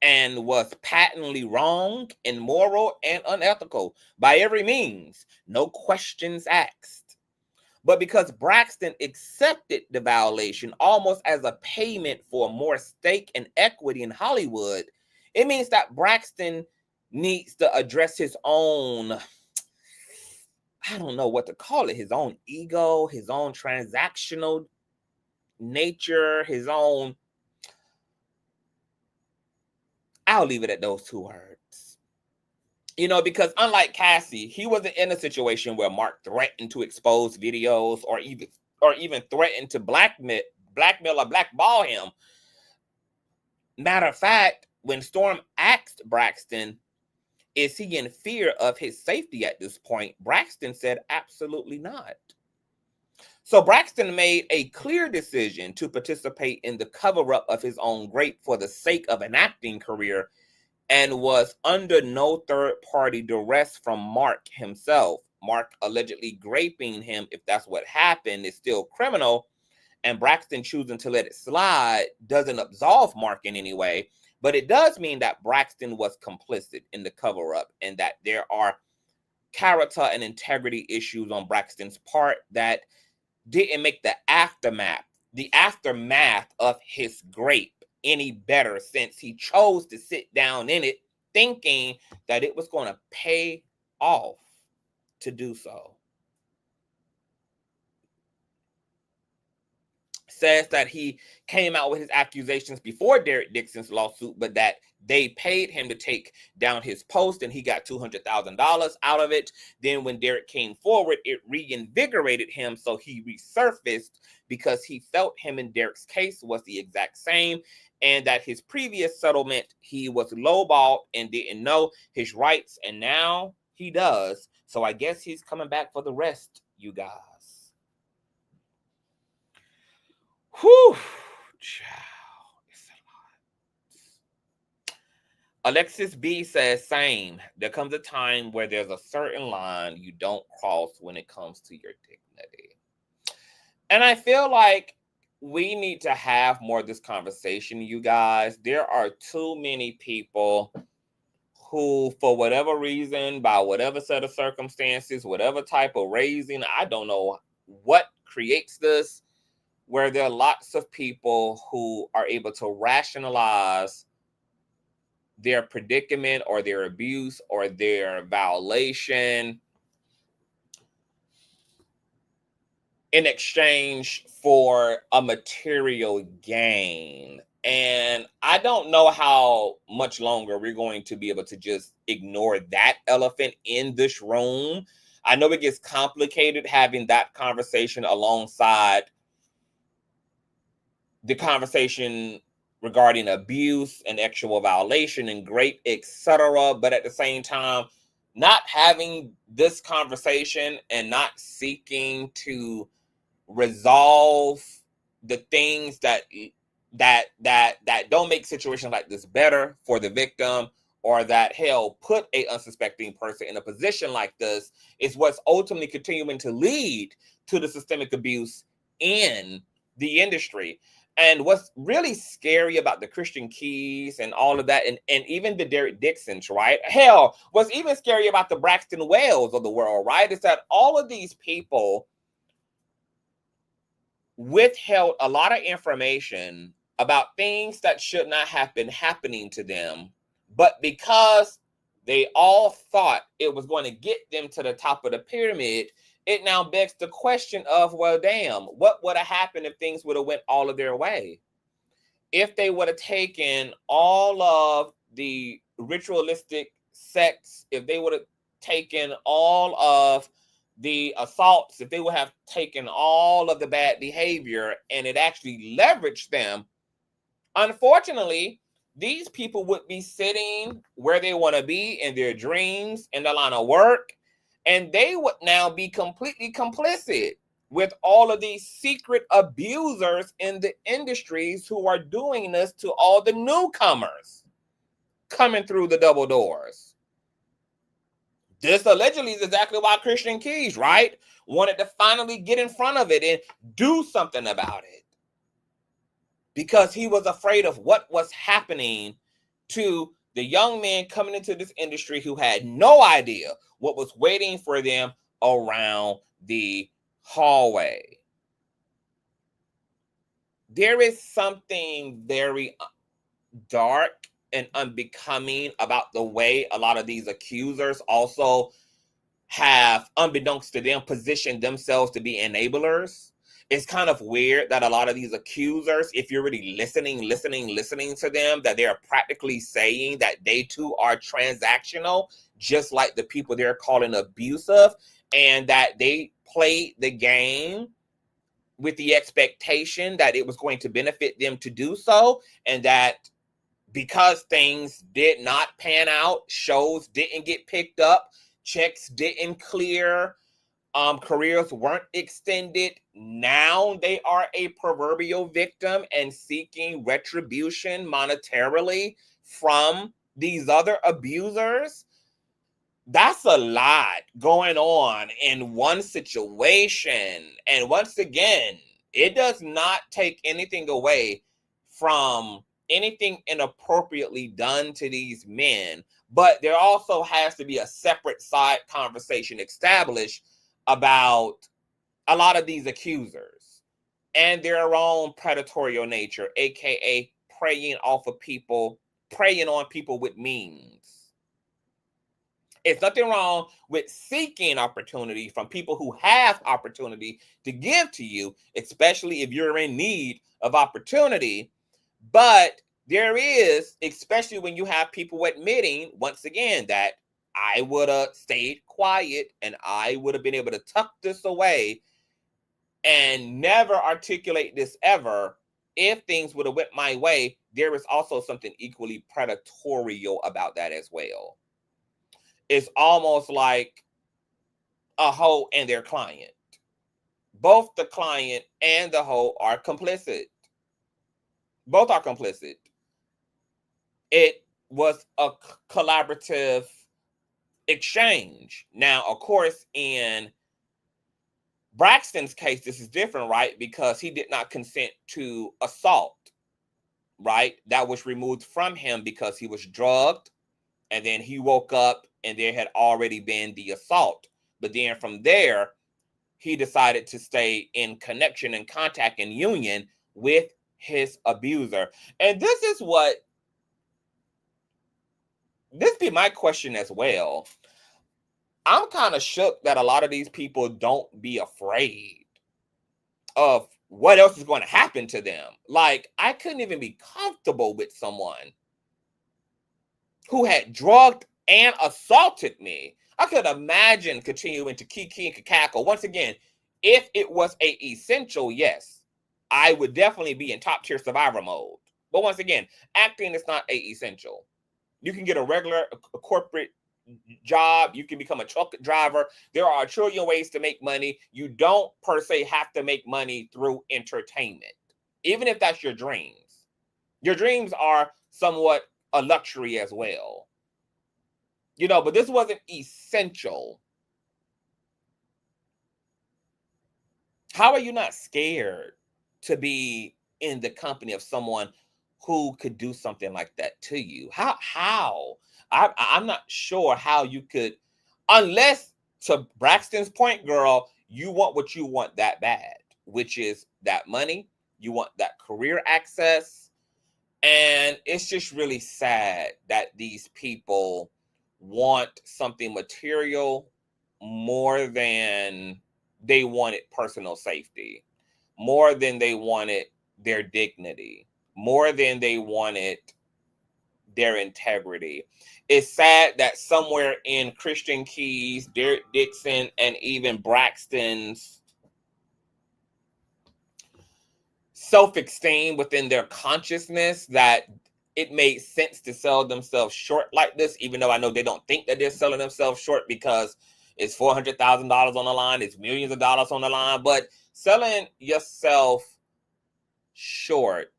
and was patently wrong, immoral, and unethical by every means, no questions asked. But because Braxton accepted the violation almost as a payment for more stake and equity in Hollywood, it means that Braxton needs to address his own, I don't know what to call it, his own ego, his own transactional nature, his own, I'll leave it at those two words. You know, because unlike Cassie, he wasn't in a situation where Mark threatened to expose videos or even threatened to blackmail or blackball him. Matter of fact, when Storm asked Braxton, is he in fear of his safety at this point, Braxton said absolutely not. So Braxton made a clear decision to participate in the cover-up of his own rape for the sake of an acting career, and was under no third-party duress from Mark himself. Mark allegedly raping him, if that's what happened, is still criminal, and Braxton choosing to let it slide doesn't absolve Mark in any way, but it does mean that Braxton was complicit in the cover-up and that there are character and integrity issues on Braxton's part that didn't make the aftermath of his rape any better, since he chose to sit down in it thinking that it was going to pay off to do so. Says that he came out with his accusations before Derek Dixon's lawsuit, but that they paid him to take down his post and he got $200,000 out of it. Then when Derek came forward, it reinvigorated him, so he resurfaced because he felt him and Derek's case was the exact same, and that his previous settlement, he was lowballed and didn't know his rights, and now he does. So I guess he's coming back for the rest, you guys. Whew, child, it's a lot. Alexis B says, same. There comes a time where there's a certain line you don't cross when it comes to your dignity. And I feel like we need to have more of this conversation, you guys. There are too many people who, for whatever reason, by whatever set of circumstances, whatever type of raising, I don't know what creates this, where there are lots of people who are able to rationalize their predicament or their abuse or their violation in exchange for a material gain. And I don't know how much longer we're going to be able to just ignore that elephant in this room. I know it gets complicated having that conversation alongside the conversation regarding abuse and sexual violation and rape, etc. But at the same time, not having this conversation and not seeking to resolve the things that don't make situations like this better for the victim, or that, hell, put a unsuspecting person in a position like this, is what's ultimately continuing to lead to the systemic abuse in the industry. And what's really scary about the Christian Keys and all of that, and even the Derek Dixons, right? Hell, what's even scary about the Braxton Wells of the world, right, is that all of these people withheld a lot of information about things that should not have been happening to them, but because they all thought it was going to get them to the top of the pyramid, it now begs the question of, well, damn, what would have happened if things would have went all of their way? If they would have taken all of the ritualistic sex, if they would have taken all of the assaults, if they would have taken all of the bad behavior and it actually leveraged them, unfortunately, these people would be sitting where they want to be in their dreams, in the line of work, and they would now be completely complicit with all of these secret abusers in the industries who are doing this to all the newcomers coming through the double doors. This allegedly is exactly why Christian Keys, right, wanted to finally get in front of it and do something about it, because he was afraid of what was happening to the young men coming into this industry who had no idea what was waiting for them around the hallway. There is something very dark and unbecoming about the way a lot of these accusers also have, unbeknownst to them, positioned themselves to be enablers. It's kind of weird that a lot of these accusers, if you're really listening to them, that they're practically saying that they too are transactional, just like the people they're calling abusive, and that they played the game with the expectation that it was going to benefit them to do so, and that because things did not pan out, shows didn't get picked up, checks didn't clear, careers weren't extended, now they are a proverbial victim and seeking retribution monetarily from these other abusers. That's a lot going on in one situation. And once again, it does not take anything away from anything inappropriately done to these men, but there also has to be a separate side conversation established about a lot of these accusers and their own predatory nature, aka preying on people with means. It's nothing wrong with seeking opportunity from people who have opportunity to give to you, especially if you're in need of opportunity. But there is, especially when you have people admitting, once again, that I would have stayed quiet and I would have been able to tuck this away and never articulate this ever if things would have went my way. There is also something equally predatorial about that as well. It's almost like a hoe and their client. Both the client and the hoe are complicit. Both are complicit. It was a collaborative exchange. Now, of course, in Braxton's case, this is different, right? Because he did not consent to assault, right? That was removed from him because he was drugged, and then he woke up and there had already been the assault. But then from there, he decided to stay in connection and contact and union with his abuser. And this be my question as well. I'm kind of shook that a lot of these people don't be afraid of what else is going to happen to them. Like, I couldn't even be comfortable with someone who had drugged and assaulted me. I could imagine continuing to kiki and cackle. Once again, if it was a essential, yes, I would definitely be in top tier survivor mode. But once again, acting is not a essential. You can get a regular corporate job. You can become a truck driver. There are a trillion ways to make money. You don't per se have to make money through entertainment, even if that's your dreams. Your dreams are somewhat a luxury as well. You know, but this wasn't essential. How are you not scared to be in the company of someone who could do something like that to you? How? I'm not sure how you could, unless, to Braxton's point, girl, you want what you want that bad, which is that money. You want that career access. And it's just really sad that these people want something material more than they wanted personal safety, more than they wanted their dignity, more than they wanted their integrity. It's sad that somewhere in Christian Key's, Derek Dixon, and even Braxton's self-esteem within their consciousness, that it made sense to sell themselves short like this, even though I know they don't think that they're selling themselves short, because it's $400,000 on the line, it's millions of dollars on the line. But selling yourself short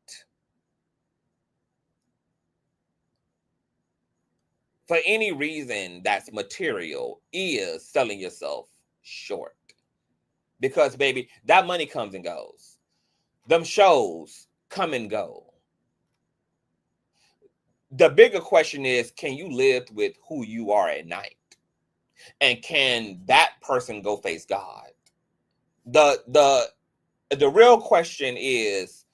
for any reason that's material is selling yourself short. Because, baby, that money comes and goes. Them shows come and go. The bigger question is, can you live with who you are at night? And can that person go face God? The real question is,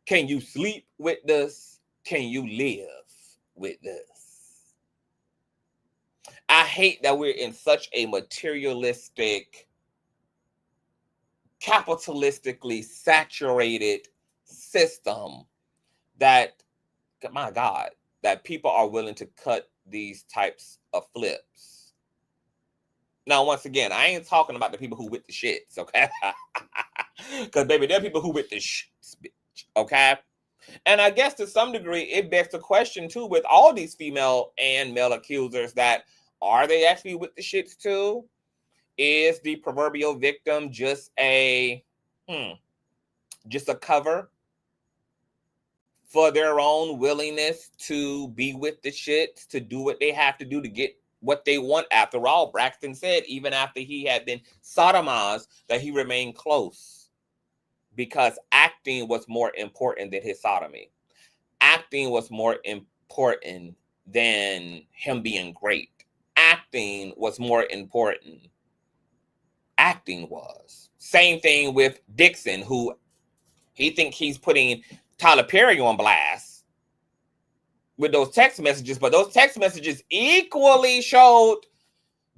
can you sleep with this? Can you live with this? I hate that we're in such a materialistic, capitalistically saturated system that, my God, that people are willing to cut these types of flips. Now, once again, I ain't talking about the people who with the shits, okay? Because, baby, there are people who with the shits, bitch, okay? And I guess to some degree, it begs the question, too, with all these female and male accusers, that are they actually with the shits, too? Is the proverbial victim just a cover for their own willingness to be with the shits, to do what they have to do to get what they want? After all, Braxton said even after he had been sodomized that he remained close because acting was more important than his sodomy. Acting was more important than him being great. Acting was more important. Acting was. Same thing with Dixon, who he thinks he's putting Tyler Perry on blast with those text messages, but those text messages equally showed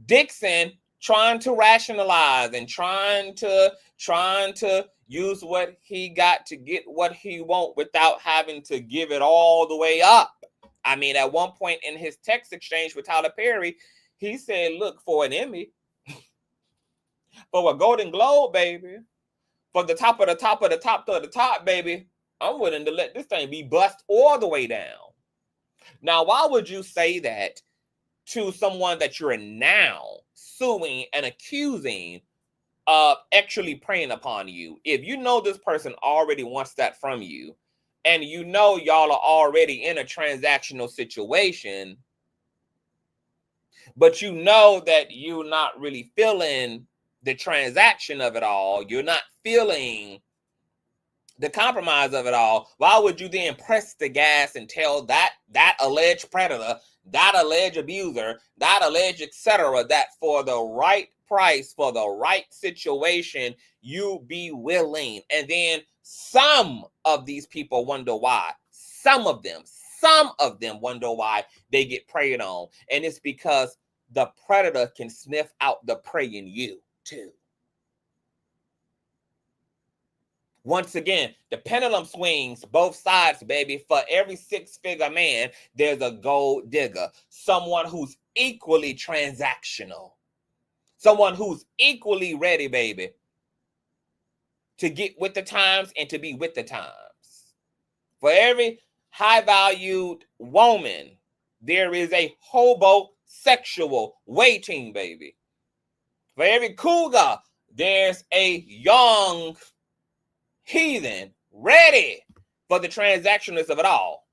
Dixon trying to rationalize and trying to use what he got to get what he want without having to give it all the way up. I mean, at one point in his text exchange with Tyler Perry, he said, look, for an Emmy, for a Golden Globe, baby, for the top of the top of the top of the top, baby, I'm willing to let this thing be bust all the way down. Now, why would you say that to someone that you're now suing and accusing of actually preying upon you? If you know this person already wants that from you, and you know y'all are already in a transactional situation, but you know that you're not really feeling the transaction of it all, you're not feeling the compromise of it all, why would you then press the gas and tell that alleged predator, that alleged abuser, that alleged etc., that for the right price, for the right situation, you be willing? And then some of these people wonder why. Some of them wonder why they get preyed on. And it's because the predator can sniff out the prey in you too. Once again, the pendulum swings both sides, baby. For every six-figure man, there's a gold digger. Someone who's equally transactional. Someone who's equally ready, baby, to get with the times and to be with the times. For every high-valued woman, there is a hobosexual waiting, baby. For every cougar, there's a young heathen ready for the transactionalness of it all.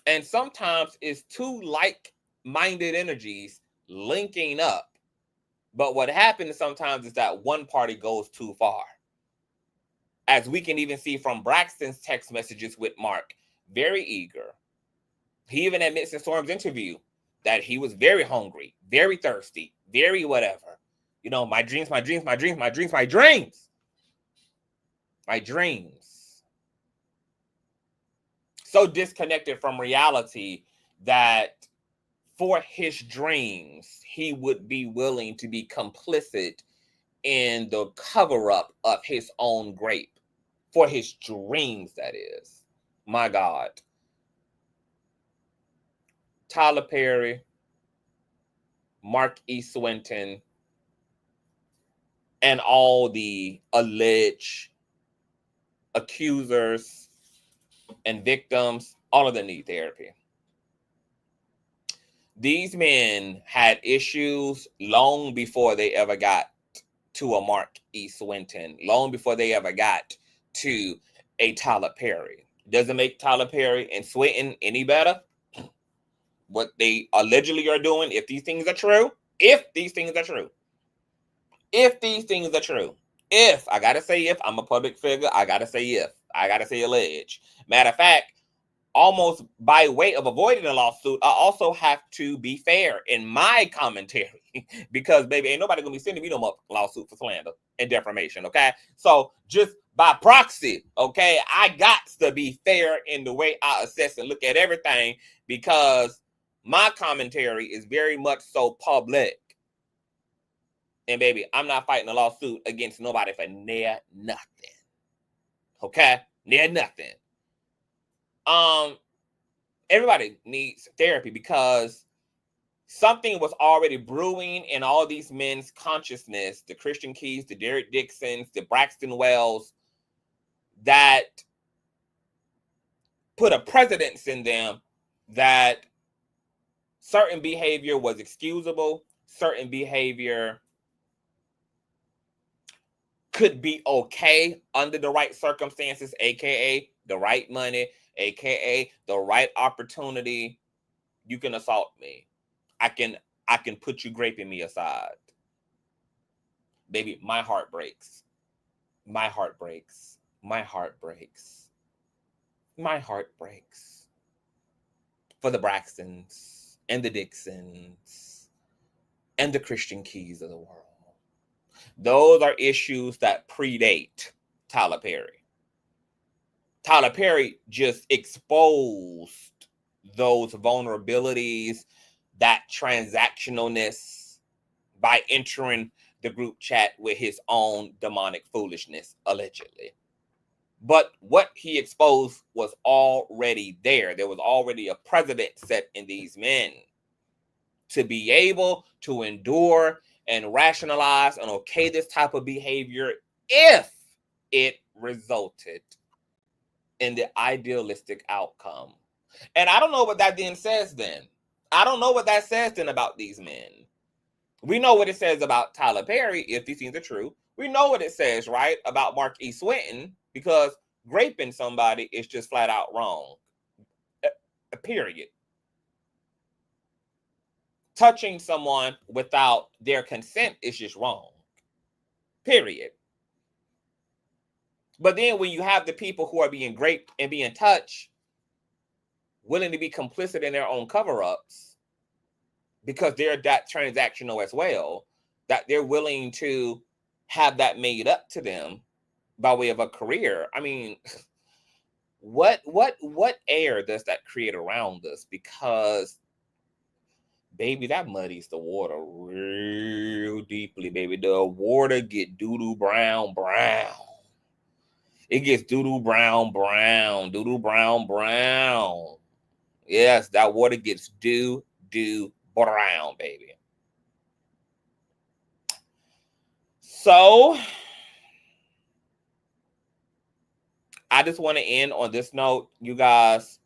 And sometimes it's two like-minded energies linking up. But what happens sometimes is that one party goes too far. as we can even see from Braxton's text messages with Mark, very eager. He even admits in Storm's interview that he was very hungry, very thirsty, very whatever. You know, my dreams, my dreams, my dreams, my dreams, my dreams. My dreams. So disconnected from reality that for his dreams, he would be willing to be complicit in the cover-up of his own grape. For his dreams, that is. My God. Tyler Perry, Mark E. Swinton, and all the alleged accusers and victims, all of them need therapy. These men had issues long before they ever got to a Mark E. Swinton, long before they ever got to a Tyler Perry. Doesn't make Tyler Perry and Swinton any better. What they allegedly are doing, if these things are true, if I gotta say if, I'm a public figure, I gotta say if, I gotta say allege. Matter of fact, almost by way of avoiding a lawsuit, I also have to be fair in my commentary because, baby, ain't nobody gonna be sending me no lawsuit for slander and defamation, okay? So just by proxy, okay, I got to be fair in the way I assess and look at everything because my commentary is very much so public. And baby, I'm not fighting a lawsuit against nobody for near nothing. Okay? Near nothing. Everybody needs therapy because something was already brewing in all these men's consciousness, the Christian Keys, the Derek Dixons, the Braxton Wells, that put a precedence in them that certain behavior was excusable, certain behavior could be okay under the right circumstances, aka the right money, aka the right opportunity. You can assault me. I can put you graping me aside. Baby, my heart breaks. My heart breaks. My heart breaks. My heart breaks. For the Braxtons and the Dixons and the Christian Keys of the world. Those are issues that predate Tyler Perry. Tyler Perry just exposed those vulnerabilities, that transactionalness by entering the group chat with his own demonic foolishness, allegedly. But what he exposed was already there. There was already a precedent set in these men to be able to endure and rationalize and okay this type of behavior if it resulted in the idealistic outcome. And I don't know what that then says then. I don't know what that says then about these men. We know what it says about Tyler Perry, if these things are true. We know what it says, right, about Mark E. Swinton, because raping somebody is just flat out wrong. Period. Touching someone without their consent is just wrong. Period. But then when you have the people who are being raped and being touched, willing to be complicit in their own cover-ups, because they're that transactional as well, that they're willing to have that made up to them by way of a career. I mean, what air does that create around us? Because baby, that muddies the water real deeply, baby. The water get doo-doo brown. It gets doo-doo brown. Yes, that water gets doo-doo brown, baby. So, I just want to end on this note, you guys.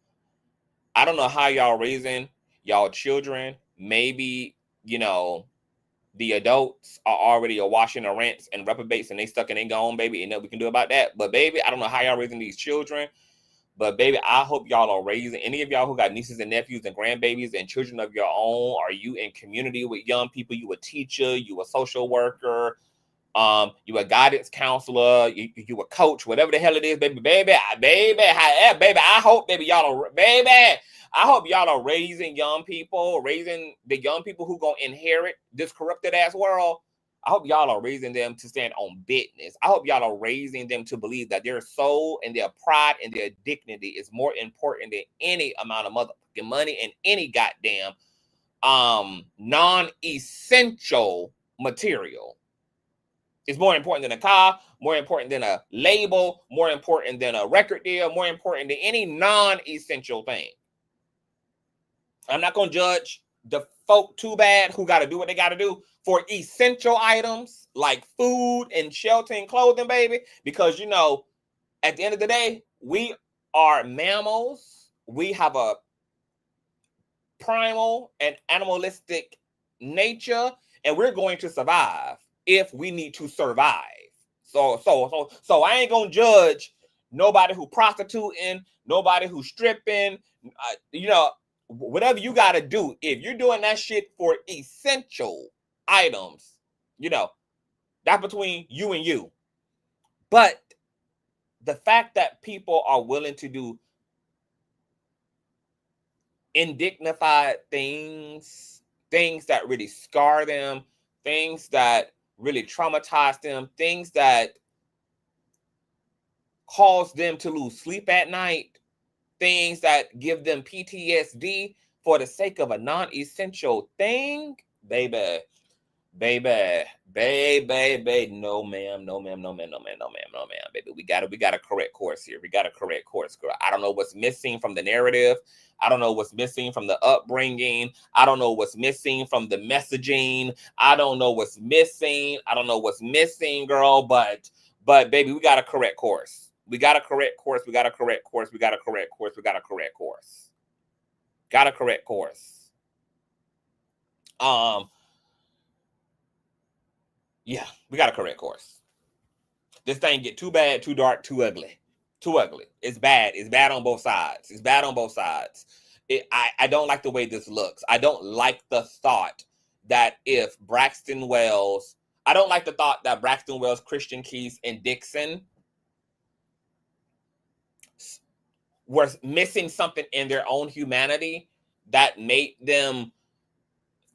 I don't know how y'all raising y'all children. Maybe, you know, the adults are already washing the rents and reprobates and they stuck and they gone, baby. Ain't nothing we can do about that. But baby, I don't know how y'all raising these children. But baby, I hope y'all are raising, any of y'all who got nieces and nephews and grandbabies and children of your own. Are you in community with young people? You a teacher, you a social worker, You a guidance counselor, you a coach, whatever the hell it is, baby, I hope, I hope y'all are raising young people, raising the young people who gonna inherit this corrupted ass world. I hope y'all are raising them to stand on business. I hope y'all are raising them to believe that their soul and their pride and their dignity is more important than any amount of motherfucking money and any goddamn non-essential material. It's more important than a car, more important than a label, more important than a record deal, more important than any non-essential thing. I'm not going to judge the folk too bad who got to do what they got to do for essential items like food and shelter and clothing, baby, because, you know, at the end of the day, we are mammals. We have a primal and animalistic nature, and we're going to survive if we need to survive. So I ain't gonna judge nobody who prostituting, nobody who stripping, you know, whatever you got to do. If you're doing that shit for essential items, you know, that's between you and you. But the fact that people are willing to do indignified things that really scar them, things that really traumatize them, things that cause them to lose sleep at night, things that give them PTSD for the sake of a non-essential thing, baby, no ma'am, baby. We gotta correct course here. We gotta correct course, girl. I don't know what's missing from the narrative. I don't know what's missing from the upbringing. I don't know what's missing from the messaging. I don't know what's missing. I don't know what's missing, girl. But baby, we gotta correct course. We gotta correct course. We gotta correct course. We gotta correct course. We gotta correct course. Gotta correct course. Yeah, we gotta correct course. This thing get too bad, too dark, too ugly. Too ugly. It's bad. It's bad on both sides. It's bad on both sides. I don't like the way this looks. I don't like the thought that if Braxton Wells, I don't like the thought that Braxton Wells, Christian Keys, and Dixon were missing something in their own humanity that made them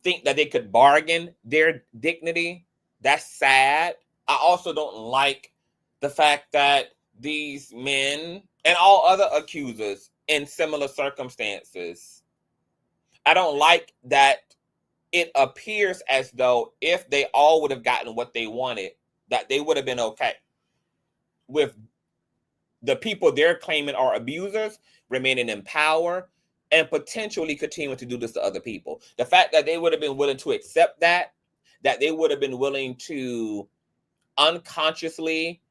think that they could bargain their dignity. That's sad. I also don't like the fact that these men and all other accusers in similar circumstances, I don't like that it appears as though if they all would have gotten what they wanted, that they would have been okay with the people they're claiming are abusers remaining in power and potentially continuing to do this to other people. The fact that they would have been willing to accept that they would have been willing to unconsciously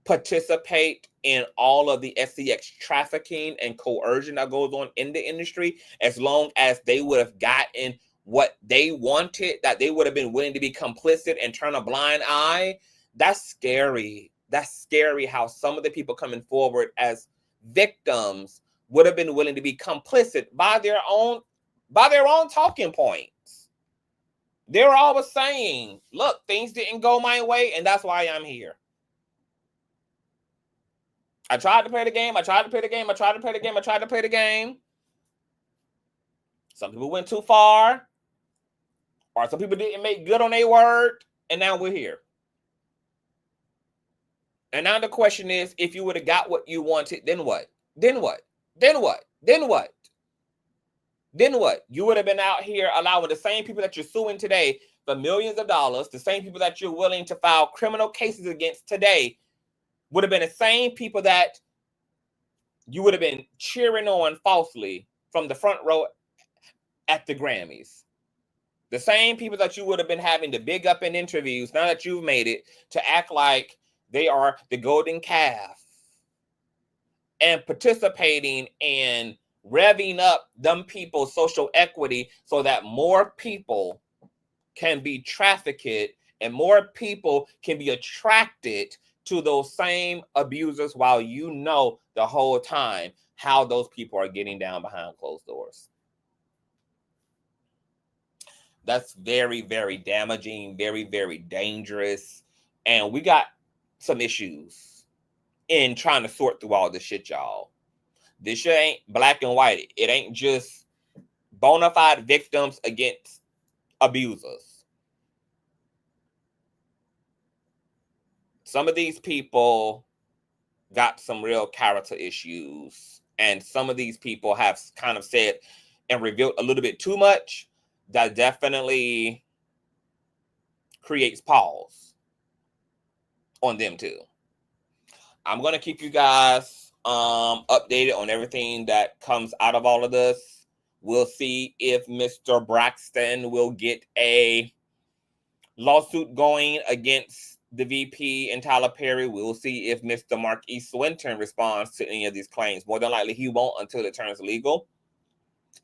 participate in all of the SCX trafficking and coercion that goes on in the industry, as long as they would have gotten what they wanted, that they would have been willing to be complicit and turn a blind eye. That's scary. That's scary how some of the people coming forward as victims would have been willing to be complicit by their own talking points. They're always saying, look, things didn't go my way, and that's why I'm here. I tried to play the game. Some people went too far, or some people didn't make good on their word, and now we're here. And now the question is, if you would have got what you wanted, then what? Then what? You would have been out here allowing the same people that you're suing today for millions of dollars, the same people that you're willing to file criminal cases against today, would have been the same people that you would have been cheering on falsely from the front row at the Grammys. The same people that you would have been having to big up in interviews, now that you've made it, to act like they are the golden calf and participating in revving up them people's social equity so that more people can be trafficked and more people can be attracted to those same abusers, while you know the whole time how those people are getting down behind closed doors. That's very, very damaging, very, very dangerous. And we got some issues in trying to sort through all this shit, y'all. This shit ain't black and white. It ain't just bona fide victims against abusers. Some of these people got some real character issues, and some of these people have kind of said and revealed a little bit too much that definitely creates pause on them too. I'm going to keep you guys updated on everything that comes out of all of this. We'll see if Mr. Braxton will get a lawsuit going against the VP and Tyler Perry. We'll see if Mr. Marquis Swinton responds to any of these claims. More than likely, he won't until it turns legal.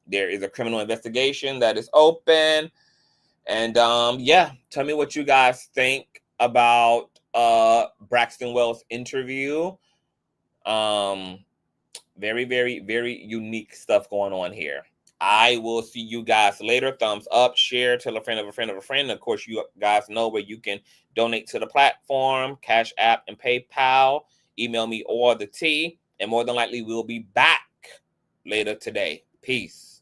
There is a criminal investigation that is open. And yeah, tell me what you guys think about Braxton Wells' interview. Very, very, very unique stuff going on here. I will see you guys later. Thumbs up, share, tell a friend of a friend of a friend. Of course, you guys know where you can donate to the platform, Cash App and PayPal. Email me or the T. And more than likely, we'll be back later today. Peace.